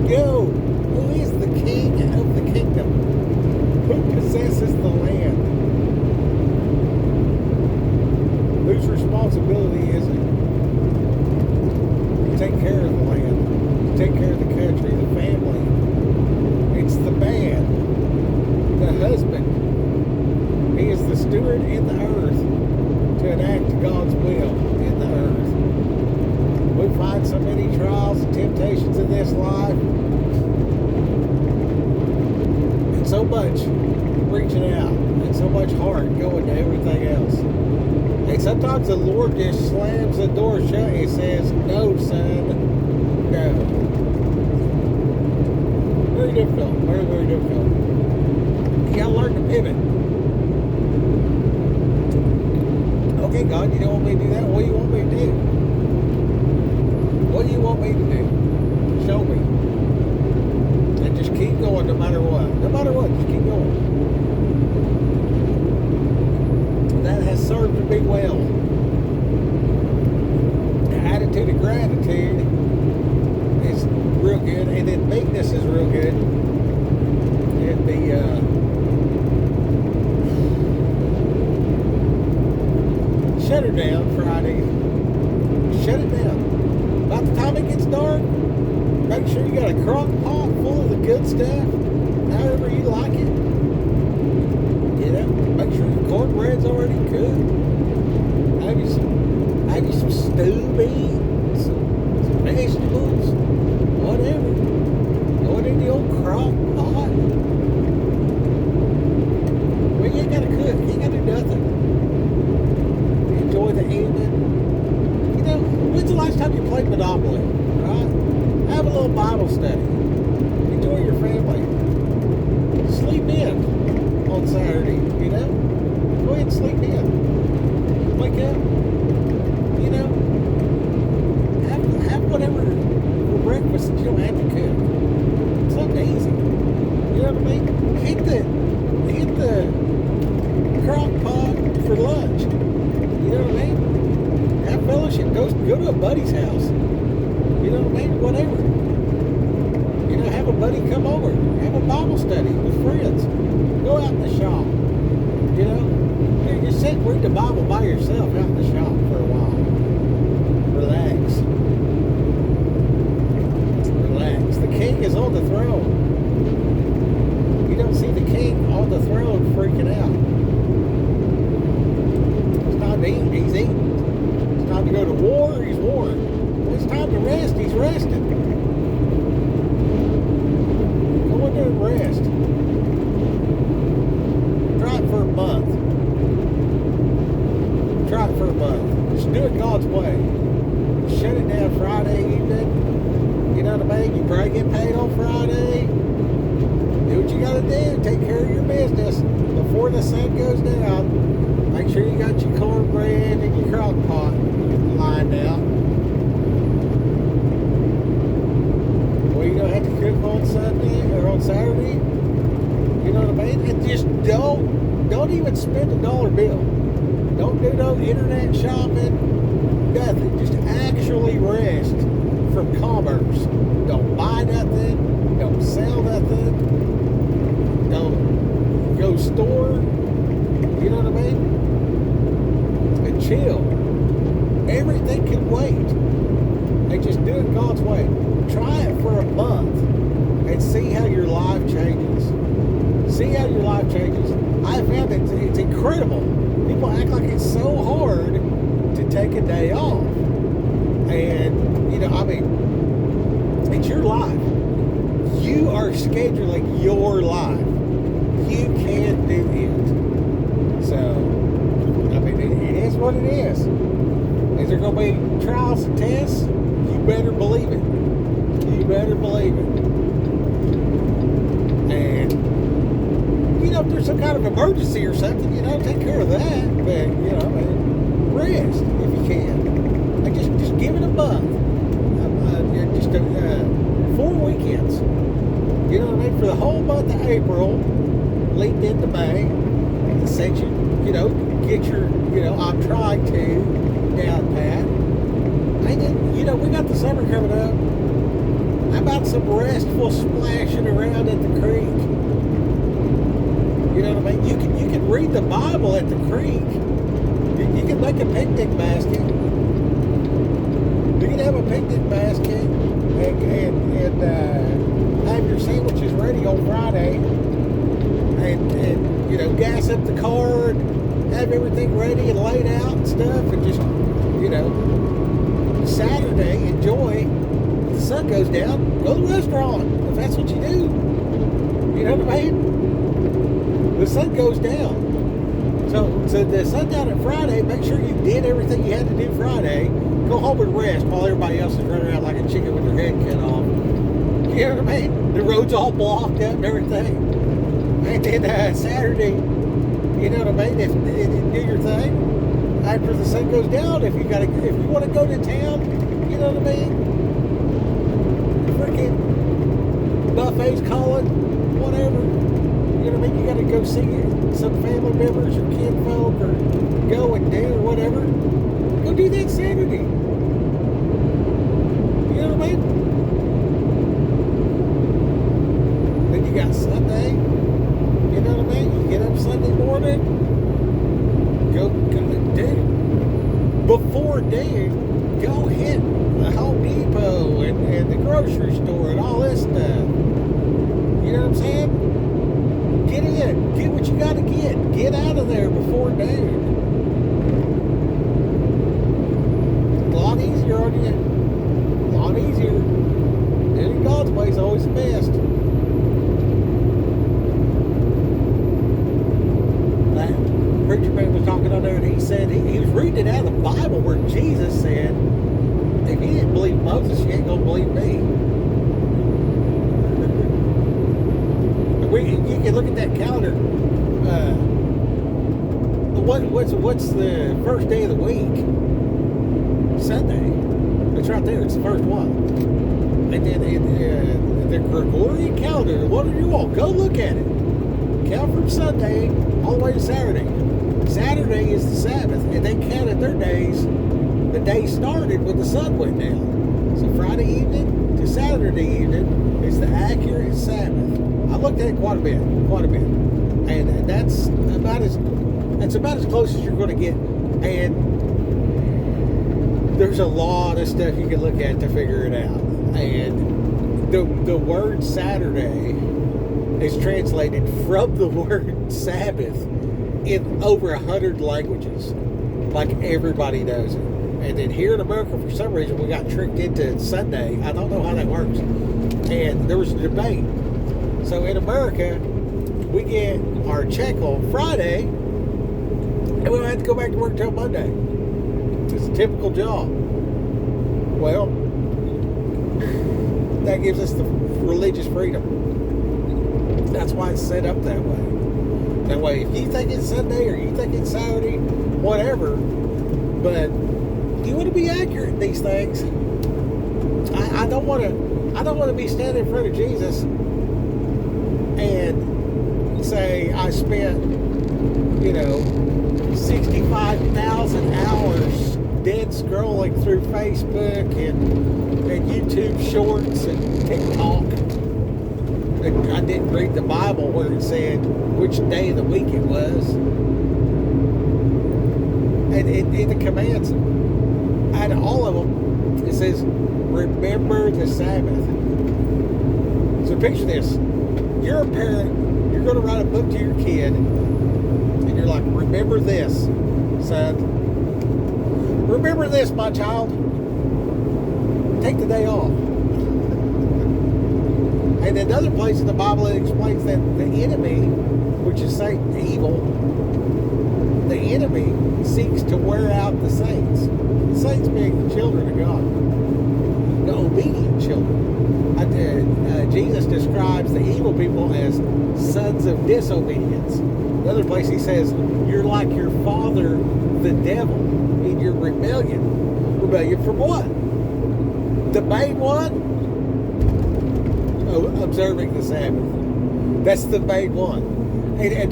go. Who is the king of the kingdom? Who possesses the land? Whose responsibility is it to take care of the land, to take care of the country, the family? It's the man, the husband. He is the steward in the earth to enact God's will in the earth. We find so many trials and temptations in this life, and so much reaching out, and so much heart going to everything else. And sometimes the Lord just slams the door shut and says, "No, son, no." Very difficult, very, very difficult. You gotta learn to pivot. Okay, God, you don't want me to do that? What do you want me to do? What do you want me to do? Show me. And just keep going no matter what. No matter what, just keep going. That has served me well. The attitude of gratitude is real good, and then meekness is real good. And the shut her down Friday. Shut it down. By the time it gets dark, make sure you got a crock pot full of the good stuff, however you like it. You know, make sure your cornbread's already cooked. Have you some stew meat, some vegetables, whatever. Go in the old crock pot. Well, you ain't gotta cook. You ain't gotta do nothing. Enjoy the evening. You know, when's the last time you played Monopoly? Right? Have a little Bible study. Enjoy your family. Sleep in on Saturday, you know? Go ahead and sleep in. Wake up. You know? Have whatever for breakfast that you don't have to cook. Something easy. You know what I mean? Hit the crock pot for lunch. You know what I mean? Have fellowship. Go to a buddy's house. You know what I mean? Whatever. You know, have a buddy come over. Have a Bible study with friends. Go out in the shop. You know? Just sit and read the Bible by yourself out in the shop for a while. Relax. Relax. The king is on the throne. You don't see the king on the throne freaking out. It's time to eat. He's eating. It's time to go to war. He's warring. When it's time to rest. He's resting. Go in there and rest. Try it for a month. Try it for a month. Just do it God's way. Shut it down Friday evening. You know what I mean? You probably get paid on Friday. Do what you gotta do. Take care of your business before the sun goes down. Make sure you got your cornbread and your crock pot lined out. Well, you don't have to cook on Sunday or on Saturday. You know what I mean? And just don't even spend a dollar bill. Don't do no internet shopping. Nothing. Just actually rest from commerce. Don't buy nothing. Don't sell nothing. Don't go store. You know what I mean? And chill. Everything can wait. And just do it God's way. Try it for a month and see how your life changes. See how your life changes. I found that it's incredible. People act like it's so hard to take a day off. And, you know, I mean, it's your life. You are scheduling your life. You can do it. So, I mean, it is what it is. Is there going to be trials and tests? You better believe it. You better believe it. And, you know, if there's some kind of emergency or something, you know, take care of that. But, you know, rest if you can. And just give it a month. Just 4 weekends. You know what I mean? For the whole month of April, leading into May, and since you know, get your, you know, I'm trying to down pat. And then, you know, we got the summer coming up. How about some restful splashing around at the creek? You know what I mean? You can read the Bible at the creek. You can make a picnic basket. You can have a picnic basket and have your sandwiches ready on Friday, and you know, gas up the car and have everything ready and laid out and stuff, and just, you know, Saturday enjoy. The sun goes down, go to the restaurant if that's what you do. You know what I mean? The sun goes down. So the sundown at Friday, make sure you did everything you had to do Friday. Go home and rest while everybody else is running around like a chicken with their head cut off. You know what I mean? The road's all blocked up and everything. And then Saturday, you know what I mean? If do your thing. After the sun goes down, if you want to go to town, you know what I mean? Freaking buffets calling, whatever. You know what I mean? You got to go see some family members or kinfolk or go and do or whatever. Go do that Saturday. You know what I mean? Then you got Sunday. You know what I mean? You get up Sunday morning. Go do. Before noon, go hit the Home Depot and the grocery store and all this stuff. You know what I'm saying? Get in. Get what you got to get. Get out of there before noon. A lot easier on you. A lot easier. Doing God's way is always the best. That preacher man was talking on there, and he said he was reading it out of the Bible where Jesus said, if you didn't believe Moses, you ain't gonna believe me. You can look at that calendar. What's the first day of the week? Sunday. It's right there. It's the first one. And then the Gregorian calendar. What are you all? Go look at it. Count from Sunday all the way to Saturday. Saturday is the Sabbath, and they counted their days. The day started when the sun went down. So Friday evening to Saturday evening is the accurate Sabbath. I looked at it quite a bit, and that's about as close as you're going to get. And there's a lot of stuff you can look at to figure it out. And the word Saturday is translated from the word Sabbath in over 100 languages, like everybody knows it. And then here in America, for some reason, we got tricked into Sunday. I don't know how that works. And there was a debate. So in America, we get our check on Friday, and we don't have to go back to work until Monday. It's a typical job. Well, that gives us the religious freedom. That's why it's set up that way. That way, if you think it's Sunday or you think it's Saturday, whatever, but you want to be accurate in these things. I don't want to be standing in front of Jesus and say I spent, 65,000 hours dead scrolling through Facebook and YouTube Shorts and TikTok. And I didn't read the Bible where it said which day of the week it was. And in the commands, out of all of them, it says, remember the Sabbath. So picture this. You're a parent, you're going to write a book to your kid, and you're like, remember this, son. Remember this, my child. Take the day off. And in another place in the Bible, it explains that the enemy, which is Satan, evil, the enemy seeks to wear out the saints. The saints being the children of God, the obedient children. Jesus describes the evil people as sons of disobedience. Another place he says, you're like your father, the devil, in your rebellion. Rebellion from what? The main one? Observing the Sabbath. That's the main one. And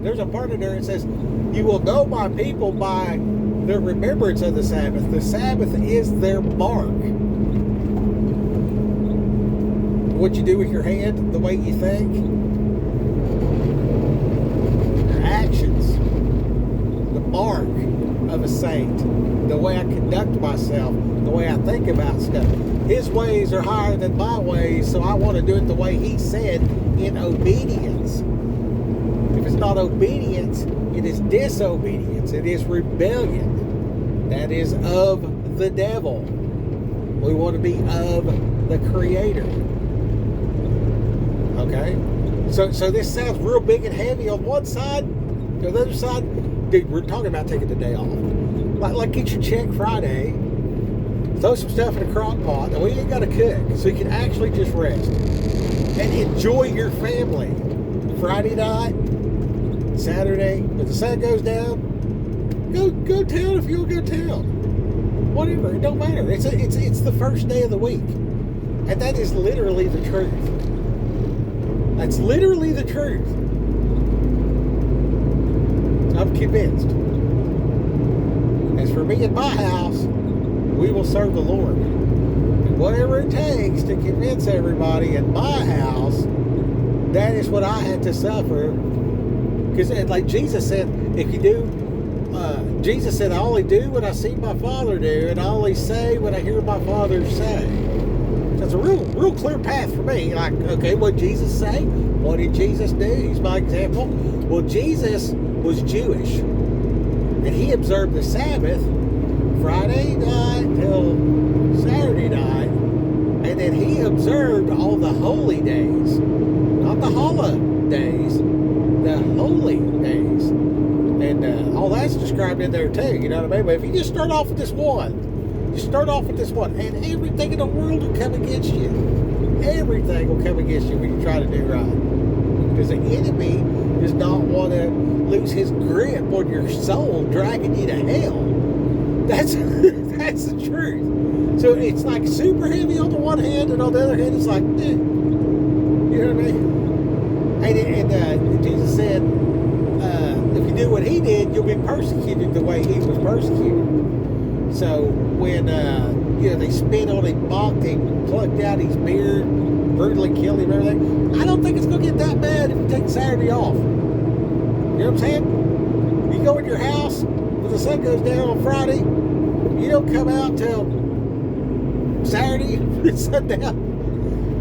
there's a part in there that says, you will know my people by their remembrance of the Sabbath. The Sabbath is their mark. what you do with your hand, the way you think, your actions, the mark of a saint, the way I conduct myself, the way I think about stuff. His ways are higher than my ways, so I want to do it the way he said, in obedience. If it's not obedience, it is disobedience. It is rebellion. That is of the devil. We want to be of the Creator. Okay? So this sounds real big and heavy on one side. On the other side, dude, we're talking about taking the day off. Like get your check Friday, throw some stuff in a crock pot, and we ain't got to cook, so you can actually just rest and enjoy your family. Friday night, Saturday, when the sun goes down, go town if you'll go town. Whatever, it don't matter. It's the first day of the week, and that is literally the truth. That's literally the truth. I'm convinced. As for me and my house, we will serve the Lord. And whatever it takes to convince everybody in my house, that is what I had to suffer. Because like Jesus said, if you do, Jesus said, I only do what I see my Father do, and I only say what I hear my Father say. That's a real clear path for me. Like, okay, what did Jesus say? What did Jesus do? He's my example. Well, Jesus was Jewish, and he observed the Sabbath Friday night till Saturday night, and then he observed all the holy days, not the holidays, the holy days, and all that's described in there too. You know what I mean? But if you just start off with this one, and everything in the world will come against you. Everything will come against you when you try to do right, because the enemy does not want to lose his grip on your soul, dragging you to hell. That's the truth. So it's like super heavy on the one hand, and on the other hand, it's like, you know what I mean? And Jesus said, if you do what he did, you'll be persecuted the way he was persecuted. So when they spit on him, mocked him, plucked out his beard, brutally killed him, everything, I don't think it's going to get that bad if you take Saturday off. You know what I'm saying? You go in your house when the sun goes down on Friday, you don't come out till Saturday at sundown.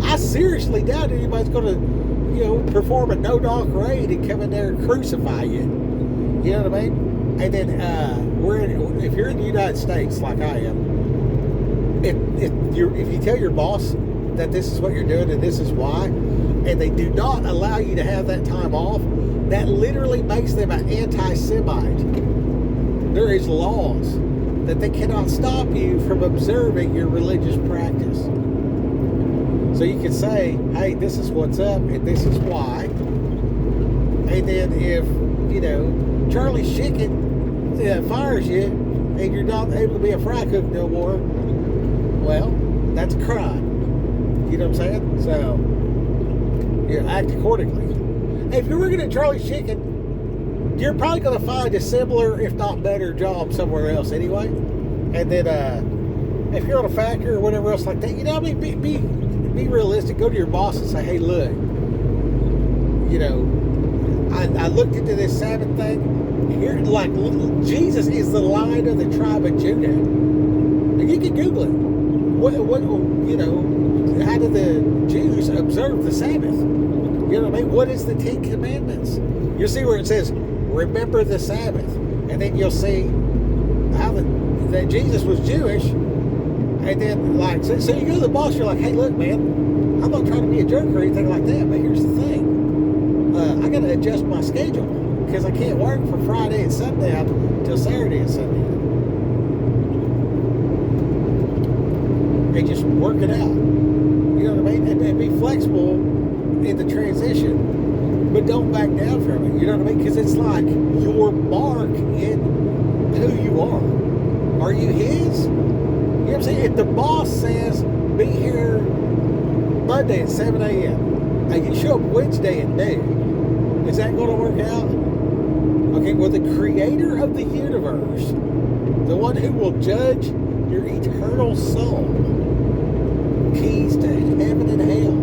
I seriously doubt anybody's going to, perform a no-knock raid and come in there and crucify you. You know what I mean? And then if you're in the United States like I am, if you tell your boss that this is what you're doing and this is why, and they do not allow you to have that time off, that literally makes them an anti-Semite. There is laws that they cannot stop you from observing your religious practice. So you can say, hey, this is what's up and this is why. And then if, Charlie's Chicken fires you and you're not able to be a fry cook no more, well, that's a crime. You know what I'm saying? So, act accordingly. If you're working at Charlie's Chicken, you're probably going to find a similar, if not better, job somewhere else anyway. And then, if you're on a factory or whatever else like that, be realistic. Go to your boss and say, hey, look, I looked into this Sabbath thing. Here, like, Jesus is the Lion of the tribe of Judah. And you can Google it. How do the Jews observe the Sabbath? You know what I mean? What is the Ten Commandments? You'll see where it says, remember the Sabbath. And then you'll see how that Jesus was Jewish. And then, like, so you go to the boss, you're like, hey, look, man, I'm not trying to be a jerk or anything like that, but here's the thing. I got to adjust my schedule because I can't work from Friday and sundown till Saturday and sundown. And just work it out. You know what I mean? And be flexible in the transition, but don't back down from it. You know what I mean? Because it's like your mark in who you are. Are you his? You know what I'm saying? If the boss says, be here Monday at 7 a.m. and you show up Wednesday at noon, is that going to work out? Okay, well, the creator of the universe, the one who will judge your eternal soul, keys to heaven and hell,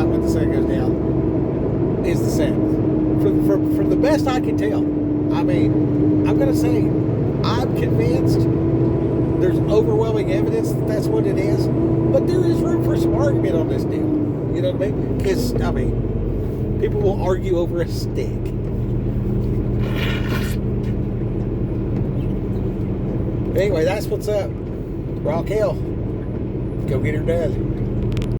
night when the sun goes down is the Sabbath. From the best I can tell. I mean, I'm going to say I'm convinced there's overwhelming evidence that that's what it is, but there is room for some argument on this deal. You know what I mean? Because, I mean, people will argue over a stick. Anyway, that's what's up. Raquel, go get her done.